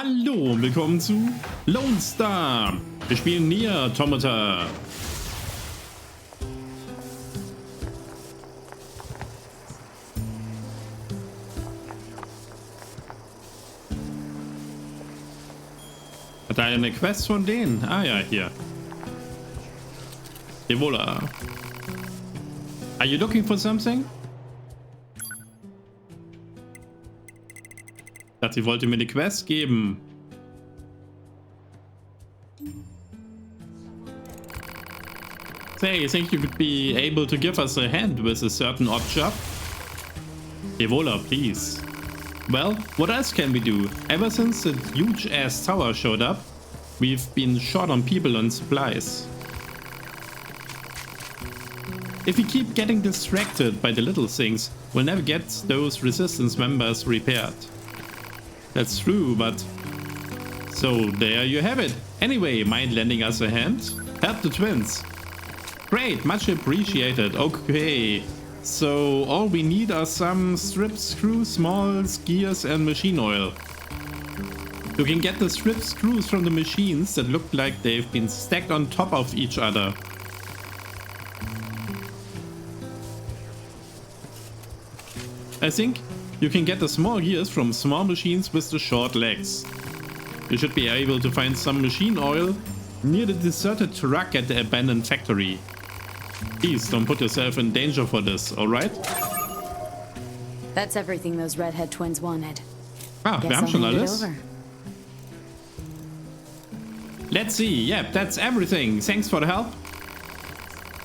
Hallo und willkommen zu Lone Star. Wir spielen Nier, Automata. Hat er eine Quest von denen? Ah ja, hier. Evola. Are you looking for something? Ich dachte, sie wollte mir eine Quest geben. Say, you think you could be able to give us a hand with a certain odd job? Evola, please. Well, what else can we do? Ever since the huge-ass tower showed up, we've been short on people and supplies. If we keep getting distracted by the little things, we'll never get those resistance members repaired. That's true, but... So, there you have it. Anyway, mind lending us a hand? Help the twins. Great, much appreciated. Okay. So, all we need are some strip screws, small gears and machine oil. You can get the strip screws from the machines that look like they've been stacked on top of each other. I think you can get the small gears from small machines with the short legs. You should be able to find some machine oil near the deserted truck at the abandoned factory. Please don't put yourself in danger for this, alright? That's everything those redhead twins wanted. Ah, wir haben schon alles. Let's see, yep, that's everything. Thanks for the help.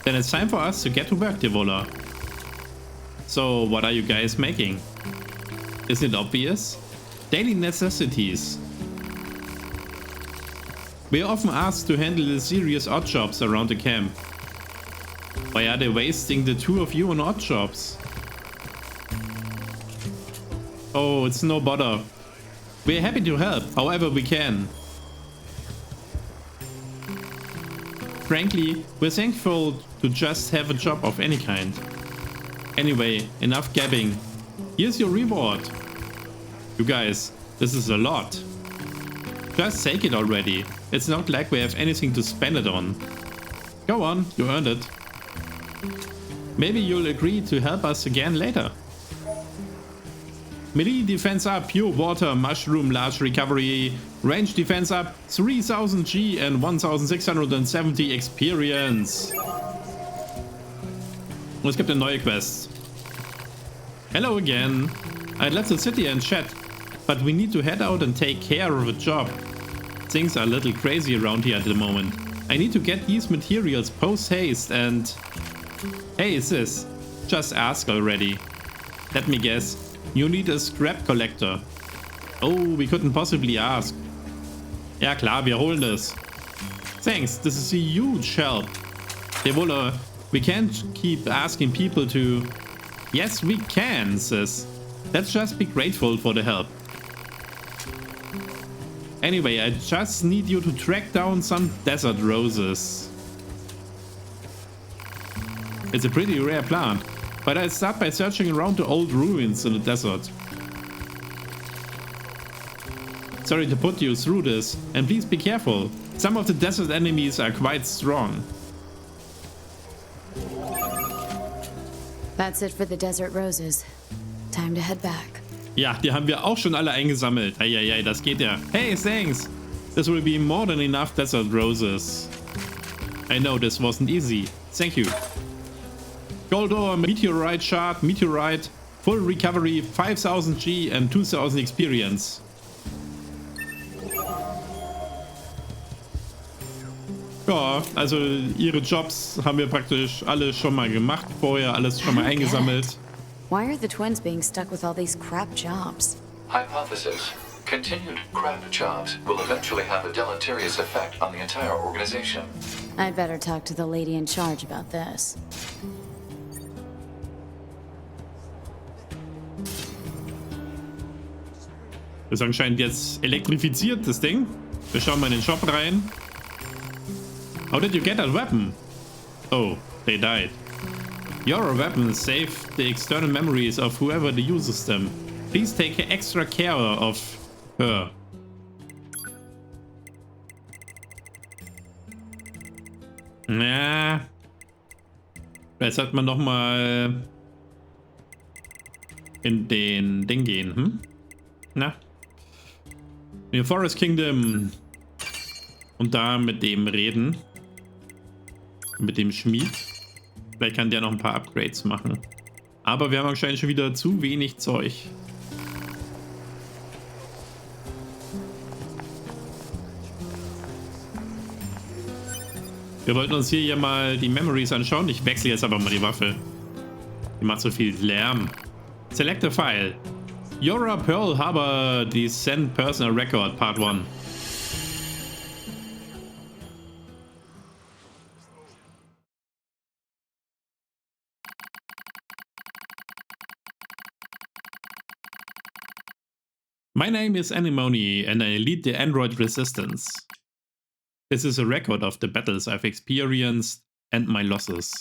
Then it's time for us to get to work, Devola. So, what are you guys making? Isn't it obvious? Daily necessities. We are often asked to handle the serious odd jobs around the camp. Why are they wasting the two of you on odd jobs? Oh, it's no bother. We're happy to help, however we can. Frankly, we're thankful to just have a job of any kind. Anyway, enough gabbing. Here's your reward. You guys, this is a lot. Just take it already. It's not like we have anything to spend it on. Go on, you earned it. Maybe you'll agree to help us again later. Melee defense up, pure water, mushroom, large recovery, range defense up, 3000 G and 1670 Experience. Und es gibt eine neue Quest. Hello again. I'd left the city and chat, but we need to head out and take care of a job. Things are a little crazy around here at the moment. I need to get these materials post-haste and... Hey sis, just ask already. Let me guess, you need a scrap collector. Oh, we couldn't possibly ask. Ja klar, wir holen es. Thanks, this is a huge help. Devola, we can't keep asking people to... Yes, we can, sis. Let's just be grateful for the help. Anyway, I just need you to track down some desert roses. It's a pretty rare plant, but I'll start by searching around the old ruins in the desert. Sorry to put you through this, and please be careful. Some of the desert enemies are quite strong. That's it for the desert roses. Time to head back. Ja, die haben wir auch schon alle eingesammelt. Eieiei, das geht ja. Hey, thanks. This will be more than enough desert roses. I know this wasn't easy. Thank you. Gold ore, meteorite shard, meteorite, full recovery, 5000 G and 2000 experience. Ja, also ihre Jobs haben wir praktisch alle schon mal gemacht vorher, alles schon mal eingesammelt. Why are the twins being stuck with all these crap jobs? Hypothesis. Continued crap jobs will eventually have a deleterious effect on the entire organization. I'd better talk to the lady in charge about this. Das ist anscheinend jetzt elektrifiziert, das Ding. Wir schauen mal in den Shop rein. How did you get that weapon? Oh, they died. Your weapons save the external memories of whoever uses them. Please take extra care of her. Na. Vielleicht sollte man nochmal in den Ding gehen, hm? Na? In den Forest Kingdom. Und da mit dem reden. Mit dem Schmied. Vielleicht kann der noch ein paar Upgrades machen. Aber wir haben wahrscheinlich schon wieder zu wenig Zeug. Wir wollten uns hier ja mal die Memories anschauen. Ich wechsle jetzt aber mal die Waffe. Die macht so viel Lärm. Select a file. Yora Pearl Harbor Descent Personal Record Part 1. My name is Anemone and I lead the Android resistance. This is a record of the battles I've experienced and my losses.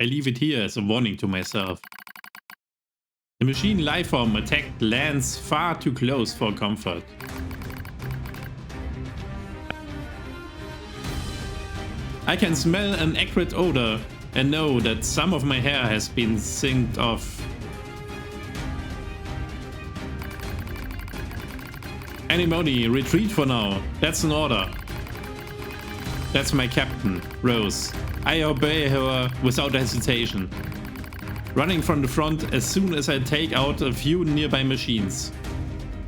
I leave it here as a warning to myself. The machine lifeform attacked lands far too close for comfort. I can smell an acrid odor and know that some of my hair has been singed off. Anemone, retreat for now. That's an order. That's my captain, Rose. I obey her without hesitation. Running from the front as soon as I take out a few nearby machines.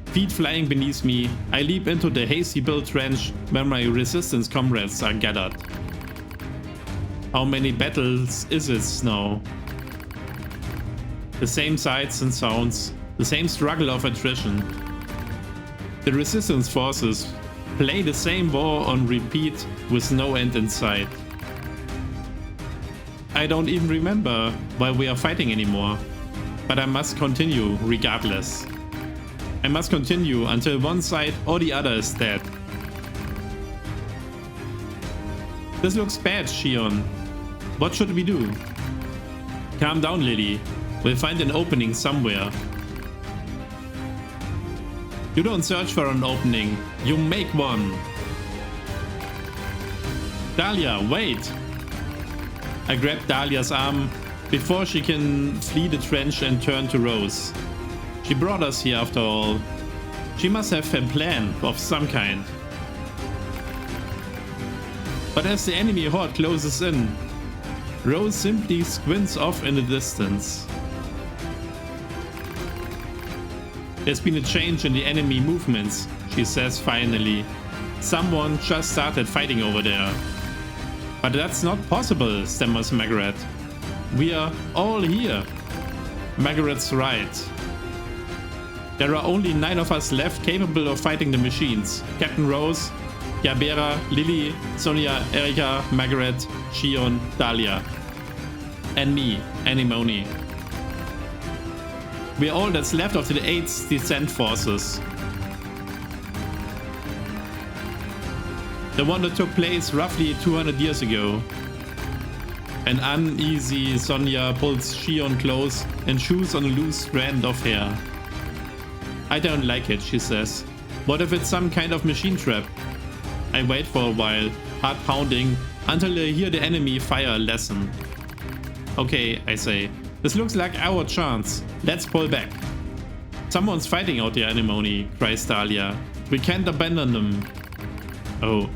Feet flying beneath me, I leap into the hasty built trench where my resistance comrades are gathered. How many battles is it now? The same sights and sounds, the same struggle of attrition. The resistance forces play the same war on repeat with no end in sight. I don't even remember why we are fighting anymore, but I must continue regardless. I must continue until one side or the other is dead. This looks bad, Shion. What should we do? Calm down, Lily. We'll find an opening somewhere. You don't search for an opening, you make one. Dahlia, wait! I grab Dahlia's arm before she can flee the trench and turn to Rose. She brought us here after all. She must have a plan of some kind. But as the enemy horde closes in, Rose simply squints off in the distance. There's been a change in the enemy movements, she says finally. Someone just started fighting over there. But that's not possible, stammers Margaret. We are all here. Margaret's right. There are only 9 of us left capable of fighting the machines. Captain Rose, Yabera, Lily, Sonia, Erika, Margaret, Shion, Dahlia. And me, Anemone. We're all that's left of the 8th Descent Forces. The one that took place roughly 200 years ago. An uneasy Sonia pulls Shion close and chews on a loose strand of hair. I don't like it, she says. What if it's some kind of machine trap? I wait for a while, heart pounding, until I hear the enemy fire a lesson. Okay, I say. This looks like our chance. Let's pull back. Someone's fighting out there, Anemone, cries Dahlia. We can't abandon them. Oh,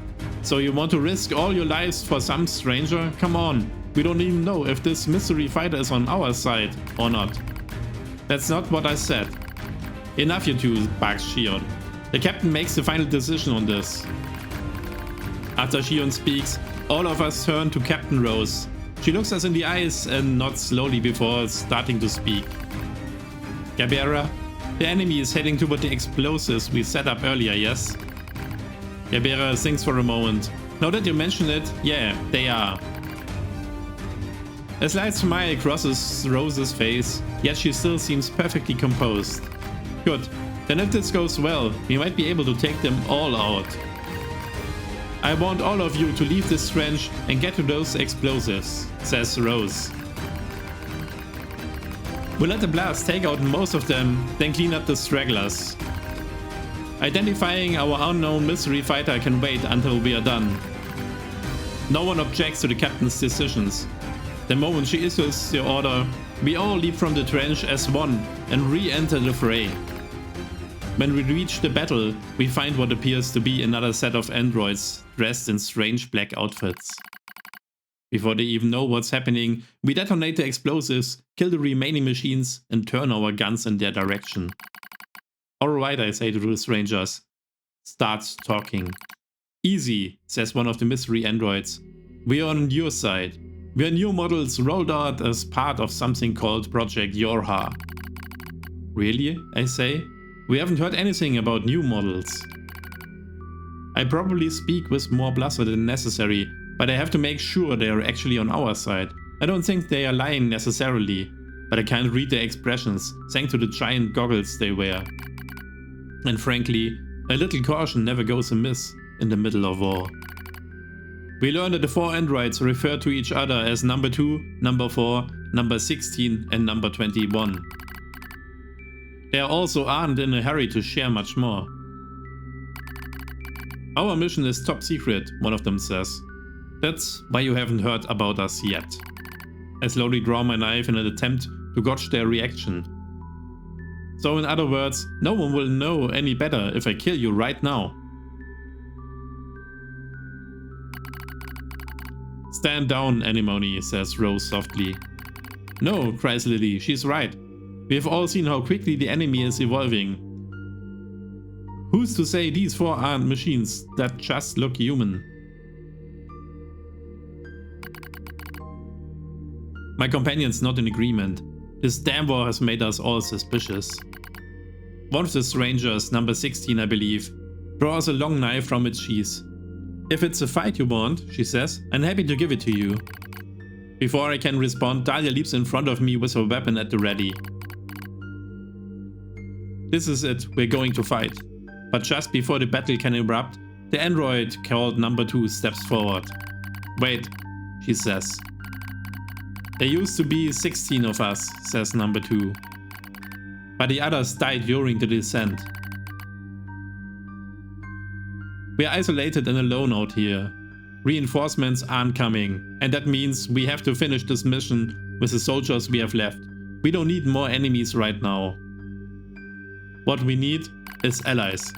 so you want to risk all your lives for some stranger? Come on. We don't even know if this mystery fighter is on our side or not. That's not what I said. Enough, you two, barks Shion. The captain makes the final decision on this. After Shion speaks, all of us turn to Captain Rose. She looks us in the eyes and nods slowly before starting to speak. Yabera, the enemy is heading toward the explosives we set up earlier, yes? Yabera thinks for a moment. Now that you mention it, yeah, they are. A slight smile crosses Rose's face, yet she still seems perfectly composed. Good, then if this goes well, we might be able to take them all out. I want all of you to leave this trench and get to those explosives, says Rose. We'll let the blast take out most of them, then clean up the stragglers. Identifying our unknown mystery fighter can wait until we are done. No one objects to the captain's decisions. The moment she issues the order, we all leap from the trench as one and re-enter the fray. When we reach the battle, we find what appears to be another set of androids dressed in strange black outfits. Before they even know what's happening, we detonate the explosives, kill the remaining machines, and turn our guns in their direction. Alright, I say to the strangers. Start talking. Easy, says one of the mystery androids. We are on your side. We are new models rolled out as part of something called Project Yorha. Really? I say. We haven't heard anything about new models. I probably speak with more bluster than necessary, but I have to make sure they are actually on our side. I don't think they are lying necessarily, but I can't read their expressions thanks to the giant goggles they wear. And frankly, a little caution never goes amiss in the middle of war. We learn that the 4 androids refer to each other as number 2, number 4, number 16 and number 21. They also aren't in a hurry to share much more. Our mission is top secret, one of them says. That's why you haven't heard about us yet. I slowly draw my knife in an attempt to gauge their reaction. So in other words, no one will know any better if I kill you right now. Stand down, Anemone, says Rose softly. No, cries Lily, she's right. We have all seen how quickly the enemy is evolving. Who's to say these 4 aren't machines that just look human? My companion's not in agreement. This damn war has made us all suspicious. One of the strangers, number 16 I believe, draws a long knife from its sheath. If it's a fight you want, she says, I'm happy to give it to you. Before I can respond, Dahlia leaps in front of me with her weapon at the ready. This is it, we're going to fight. But just before the battle can erupt, the android called number 2 steps forward. Wait, she says. There used to be 16 of us, says number 2. But the others died during the descent. We are isolated and alone out here. Reinforcements aren't coming, and that means we have to finish this mission with the soldiers we have left. We don't need more enemies right now. What we need is allies.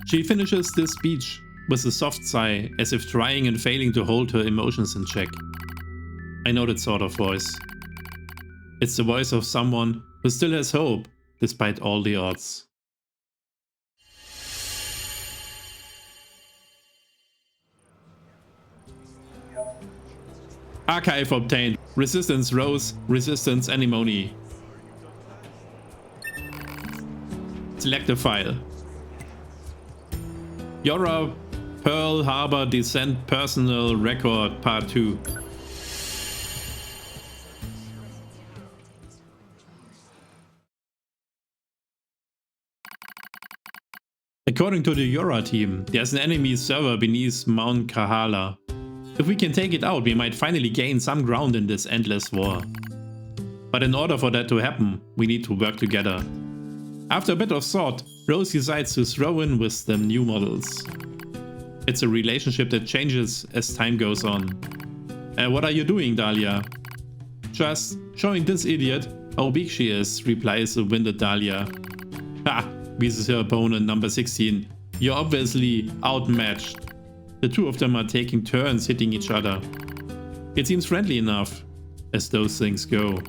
She finishes this speech with a soft sigh, as if trying and failing to hold her emotions in check. I know that sort of voice. It's the voice of someone who still has hope, despite all the odds. Archive obtained. Resistance Rose, Resistance Anemone. Select a file. Yora Pearl Harbor Descent Personal Record Part 2. According to the Yora team, there's an enemy server beneath Mount Kahala. If we can take it out, we might finally gain some ground in this endless war. But in order for that to happen, we need to work together. After a bit of thought, Rose decides to throw in with the new models. It's a relationship that changes as time goes on. What are you doing, Dahlia? Just showing this idiot how big she is, replies the winded Dahlia. Ha! Wheezes her opponent, number 16. You're obviously outmatched. The two of them are taking turns hitting each other. It seems friendly enough, as those things go.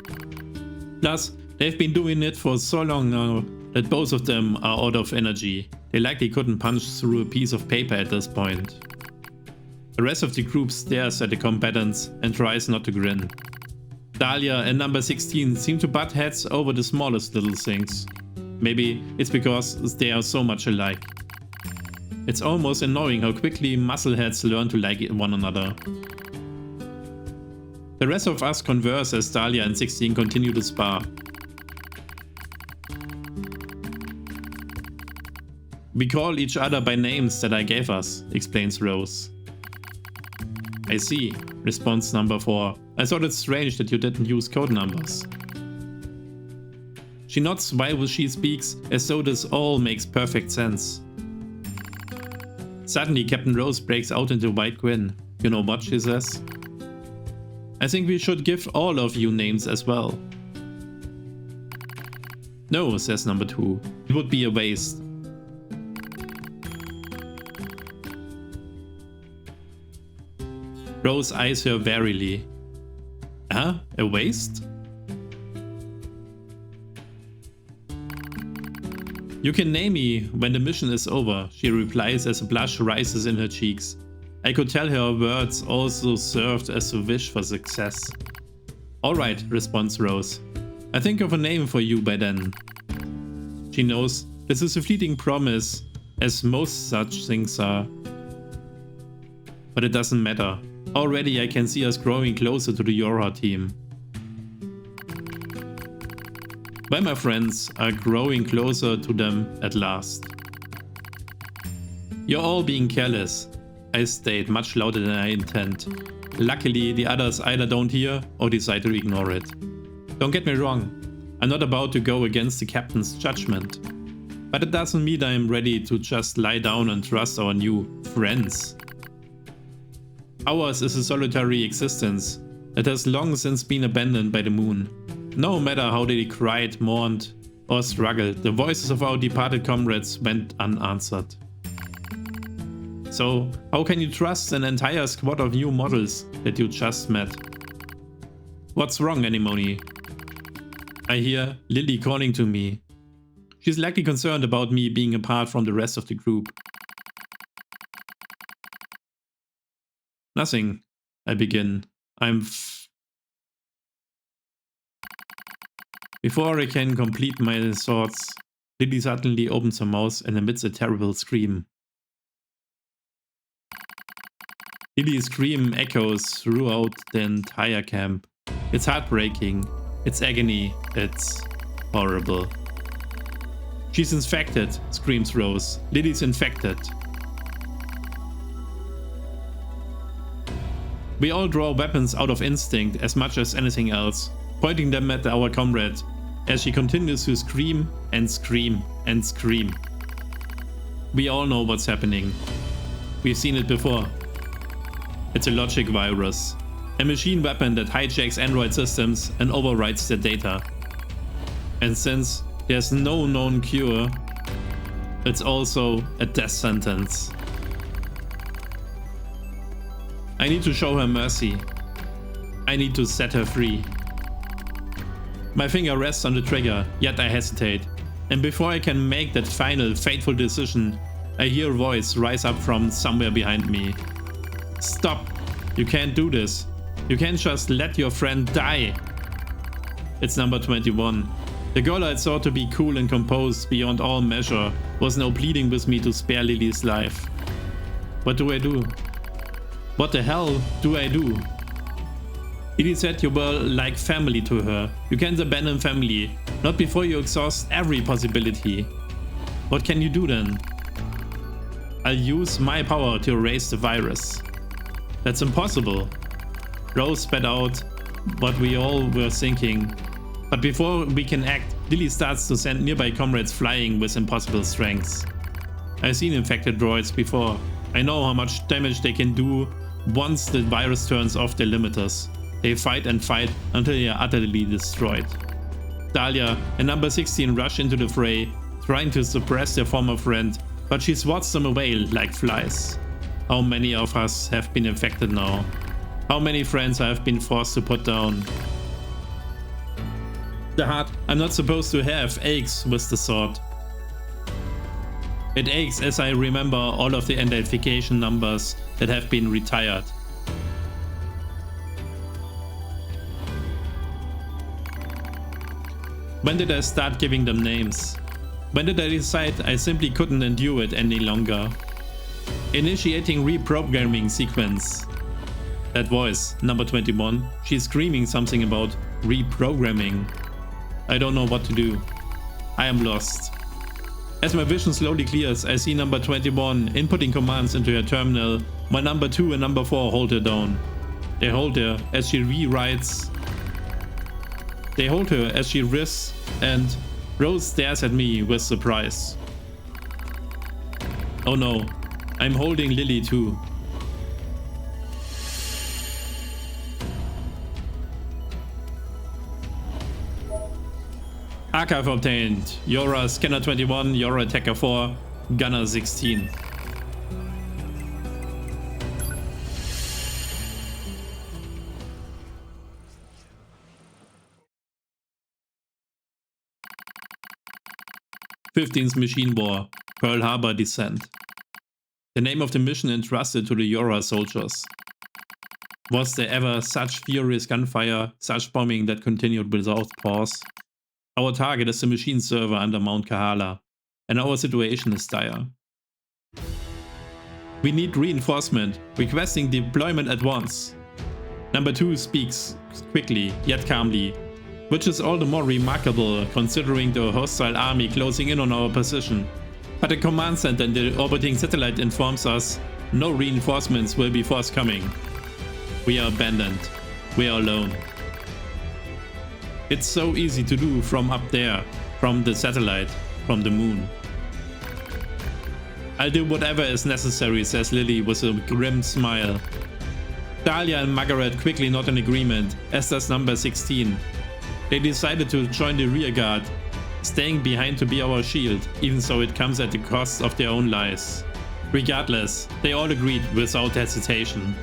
Plus, they've been doing it for so long now that both of them are out of energy. They likely couldn't punch through a piece of paper at this point. The rest of the group stares at the combatants and tries not to grin. Dahlia and number 16 seem to butt heads over the smallest little things. Maybe it's because they are so much alike. It's almost annoying how quickly muscleheads learn to like one another. The rest of us converse as Dahlia and 16 continue to spar. We call each other by names that I gave us, explains Rose. I see, responds number 4. I thought it strange that you didn't use code numbers. She nods while she speaks, as though this all makes perfect sense. Suddenly, Captain Rose breaks out into a wide grin. You know what she says? I think we should give all of you names as well. No, says number 2. It would be a waste. Rose eyes her warily. Huh? A waste? You can name me when the mission is over, she replies as a blush rises in her cheeks. I could tell her words also served as a wish for success. Alright, responds Rose. I think of a name for you by then. She knows this is a fleeting promise, as most such things are. But it doesn't matter. Already I can see us growing closer to the Yorha team. Well, my friends are growing closer to them at last. You're all being careless, I state much louder than I intend. Luckily, the others either don't hear or decide to ignore it. Don't get me wrong, I'm not about to go against the captain's judgment. But it doesn't mean I'm ready to just lie down and trust our new friends. Ours is a solitary existence that has long since been abandoned by the moon. No matter how they cried, mourned, or struggled, the voices of our departed comrades went unanswered. So, how can you trust an entire squad of new models that you just met? What's wrong, Anemone? I hear Lily calling to me. She's likely concerned about me being apart from the rest of the group. Nothing, I begin. Before I can complete my thoughts, Lily suddenly opens her mouth and emits a terrible scream. Lily's scream echoes throughout the entire camp. It's heartbreaking, it's agony, it's horrible. She's infected, screams Rose. Lily's infected. We all draw weapons out of instinct as much as anything else, pointing them at our comrade, as she continues to scream and scream and scream. We all know what's happening. We've seen it before. It's a logic virus, a machine weapon that hijacks Android systems and overwrites their data. And since there's no known cure, it's also a death sentence. I need to show her mercy. I need to set her free. My finger rests on the trigger, yet I hesitate. And before I can make that final, fateful decision, I hear a voice rise up from somewhere behind me. Stop! You can't do this. You can't just let your friend die. It's number 21. The girl I thought to be cool and composed beyond all measure was now pleading with me to spare Lily's life. What do I do? What the hell do I do? Lily said you were like family to her. You can't abandon family, not before you exhaust every possibility. What can you do then? I'll use my power to erase the virus. That's impossible. Rose spat out what we all were thinking. But before we can act, Lily starts to send nearby comrades flying with impossible strengths. I've seen infected droids before. I know how much damage they can do once the virus turns off their limiters. They fight and fight until they are utterly destroyed. Dahlia and number 16 rush into the fray, trying to suppress their former friend, but she swats them away like flies. How many of us have been infected now? How many friends I have been forced to put down? The heart I'm not supposed to have aches with the thought. It aches as I remember all of the identification numbers that have been retired. When did I start giving them names? When did I decide I simply couldn't endure it any longer? Initiating reprogramming sequence. That voice, number 21, she's screaming something about reprogramming. I don't know what to do. I am lost. As my vision slowly clears, I see number 21 inputting commands into her terminal, while number 2 and number 4 hold her down. They hold her as she rewrites. They hold her as she risks and Rose stares at me with surprise. Oh no, I'm holding Lily too. Archive obtained. Yora Scanner 21, Yora Attacker 4, Gunner 16. '15th Machine War, Pearl Harbor Descent. The name of the mission entrusted to the Yora soldiers. Was there ever such furious gunfire, such bombing that continued without pause? Our target is the machine server under Mount Kahala, and our situation is dire. We need reinforcement, requesting deployment at once. Number 2 speaks quickly, yet calmly, which is all the more remarkable considering the hostile army closing in on our position. But the command center and the orbiting satellite informs us no reinforcements will be forthcoming. We are abandoned. We are alone. It's so easy to do from up there, from the satellite, from the moon. I'll do whatever is necessary, says Lily with a grim smile. Dahlia and Margaret quickly nod in agreement, as does number 16. They decided to join the rear guard, staying behind to be our shield, even so it comes at the cost of their own lives. Regardless, they all agreed without hesitation.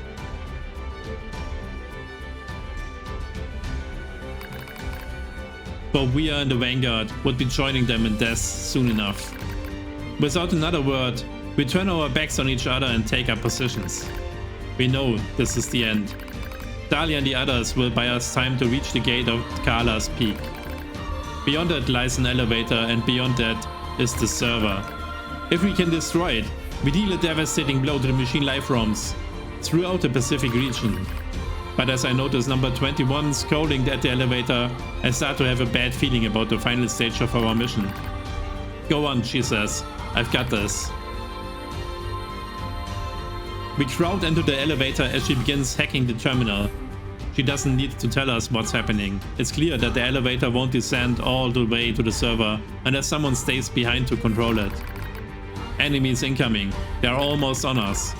For we are in the vanguard, would be joining them in death soon enough. Without another word, we turn our backs on each other and take up positions. We know this is the end. Dahlia and the others will buy us time to reach the gate of Kahala's peak. Beyond that lies an elevator, and beyond that is the server. If we can destroy it, we deal a devastating blow to the machine life forms throughout the Pacific region. But as I notice number 21 scrolling at the elevator, I start to have a bad feeling about the final stage of our mission. Go on, she says. I've got this. We crowd into the elevator as she begins hacking the terminal. She doesn't need to tell us what's happening. It's clear that the elevator won't descend all the way to the server unless someone stays behind to control it. Enemies incoming. They're almost on us.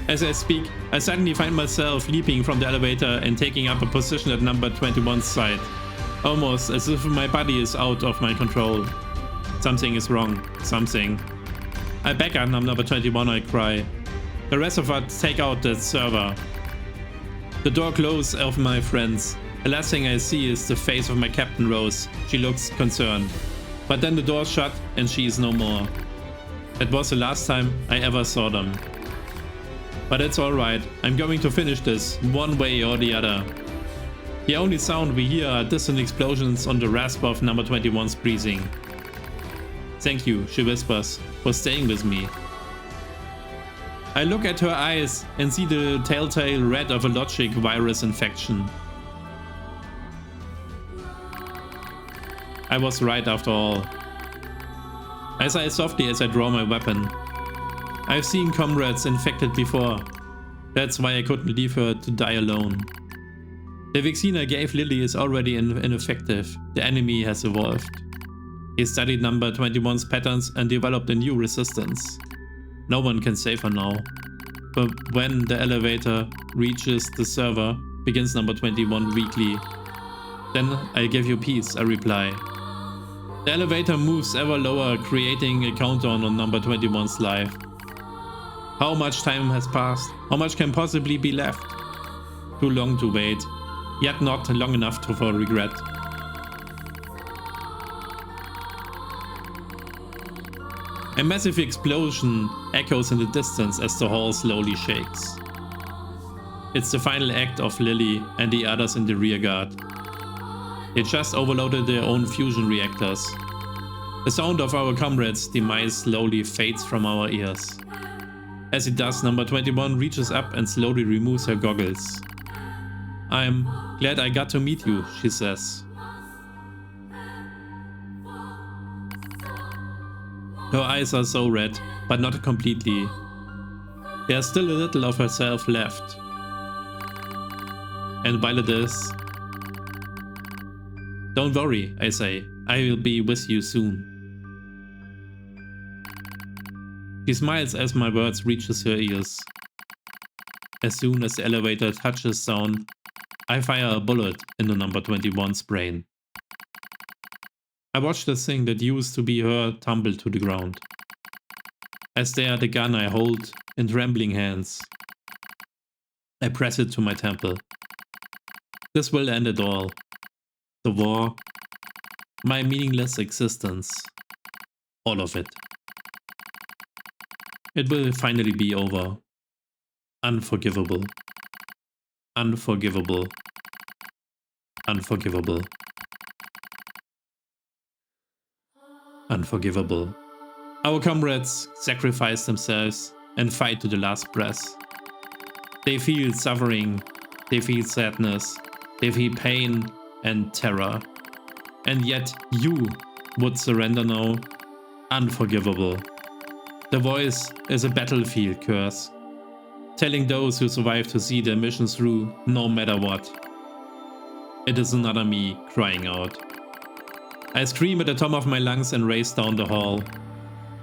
As I speak, I suddenly find myself leaping from the elevator and taking up a position at number 21's side. Almost as if my body is out of my control. Something is wrong. Something. I back up number 21, I cry. The rest of us take out the server. The door closes of my friends. The last thing I see is the face of my Captain Rose. She looks concerned. But then the door shut and she is no more. That was the last time I ever saw them. But it's alright, I'm going to finish this, one way or the other. The only sound we hear are distant explosions on the rasp of number 21's breathing. Thank you, she whispers, for staying with me. I look at her eyes and see the telltale red of a logic virus infection. I was right after all. I sigh softly as I draw my weapon. I've seen comrades infected before. That's why I couldn't leave her to die alone. The vaccine I gave Lily is already ineffective. The enemy has evolved. He studied number 21's patterns and developed a new resistance. No one can save her now. But when the elevator reaches the server, begins number 21 weakly. Then I'll give you peace, I reply. The elevator moves ever lower, creating a countdown on number 21's life. How much time has passed? How much can possibly be left? Too long to wait, yet not long enough for regret. A massive explosion echoes in the distance as the hall slowly shakes. It's the final act of Lily and the others in the rear guard. They just overloaded their own fusion reactors. The sound of our comrades' demise slowly fades from our ears. As it does, number 21 reaches up and slowly removes her goggles. I'm glad I got to meet you, she says. Her eyes are so red, but not completely. There's still a little of herself left. And while it is... Don't worry, I say. I will be with you soon. She smiles as my words reaches her ears. As soon as the elevator touches down, I fire a bullet into number 21's brain. I watch the thing that used to be her tumble to the ground. I stare at the gun I hold in trembling hands. I press it to my temple. This will end it all. The war, my meaningless existence, all of it. It will finally be over. Unforgivable. Unforgivable. Unforgivable. Unforgivable. Our comrades sacrifice themselves and fight to the last breath. They feel suffering, they feel sadness, they feel pain and terror. And yet you would surrender now? Unforgivable. The voice is a battlefield curse, telling those who survive to see their mission through no matter what. It is another me crying out. I scream at the top of my lungs and race down the hall.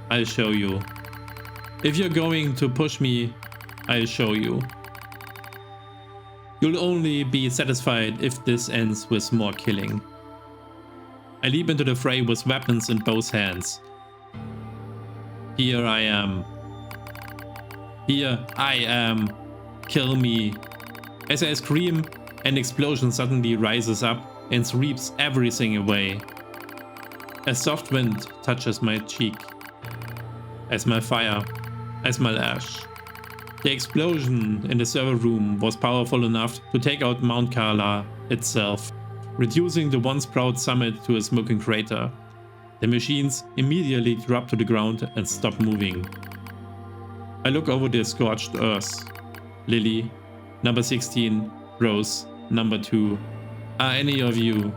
I'll show you. If you're going to push me, I'll show you. You'll only be satisfied if this ends with more killing. I leap into the fray with weapons in both hands. Here I am. Here I am. Kill me. As I scream, an explosion suddenly rises up and sweeps everything away. A soft wind touches my cheek. I smell fire. I smell ash. The explosion in the server room was powerful enough to take out Mount Carla itself, reducing the once proud summit to a smoking crater. The machines immediately drop to the ground and stop moving. I look over the scorched earth. Lily, number 16, Rose, number 2. Are any of you?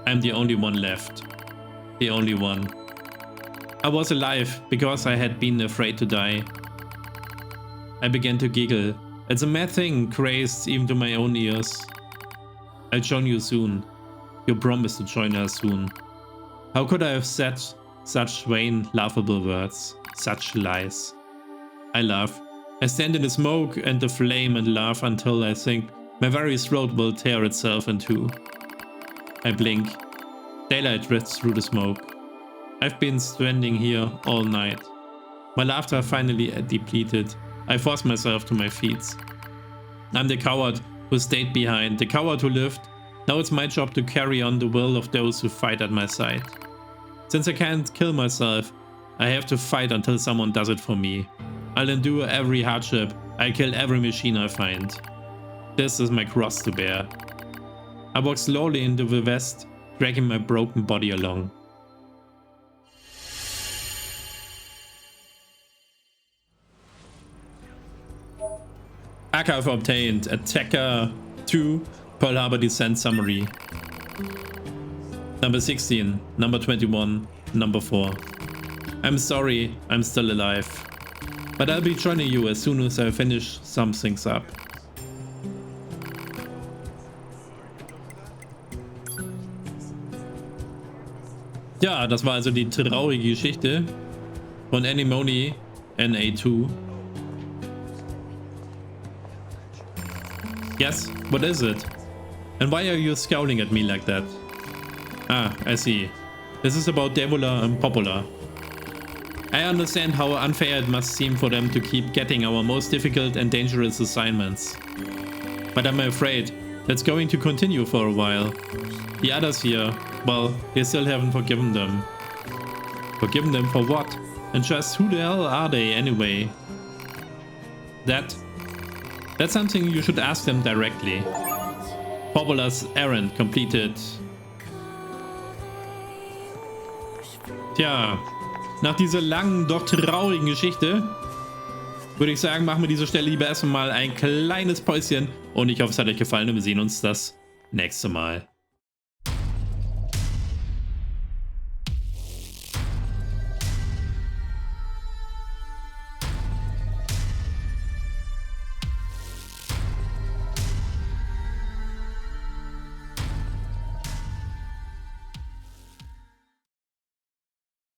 I'm the only one left. The only one. I was alive because I had been afraid to die. I began to giggle. It's a mad thing, crazed even to my own ears. I'll join you soon. You promised to join us soon. How could I have said such vain, laughable words? Such lies. I laugh. I stand in the smoke and the flame and laugh until I think my very throat will tear itself in two. I blink. Daylight drifts through the smoke. I've been standing here all night. My laughter finally depleted. I force myself to my feet. I'm the coward who stayed behind, the coward who lived. Now it's my job to carry on the will of those who fight at my side. Since I can't kill myself, I have to fight until someone does it for me. I'll endure every hardship. I'll kill every machine I find. This is my cross to bear. I walk slowly into the west, dragging my broken body along. Archive obtained. Attacker 2. Pearl Harbor Descent Summary. Number 16. Number 21. Number 4. I'm sorry, I'm still alive. But I'll be joining you as soon as I finish some things up. Ja, das war also die traurige Geschichte von Anemone NA2. Yes, what is it? And why are you scowling at me like that? Ah, I see. This is about Devola and Popola. I understand how unfair it must seem for them to keep getting our most difficult and dangerous assignments. But I'm afraid that's going to continue for a while. The others here, well, they still haven't forgiven them. Forgiven them for what? And just who the hell are they anyway? That's something you should ask them directly. Popola's errand completed. Tja, nach dieser langen, doch traurigen Geschichte würde ich sagen, machen wir diese Stelle lieber erstmal ein kleines Päuschen und ich hoffe, es hat euch gefallen und wir sehen uns das nächste Mal.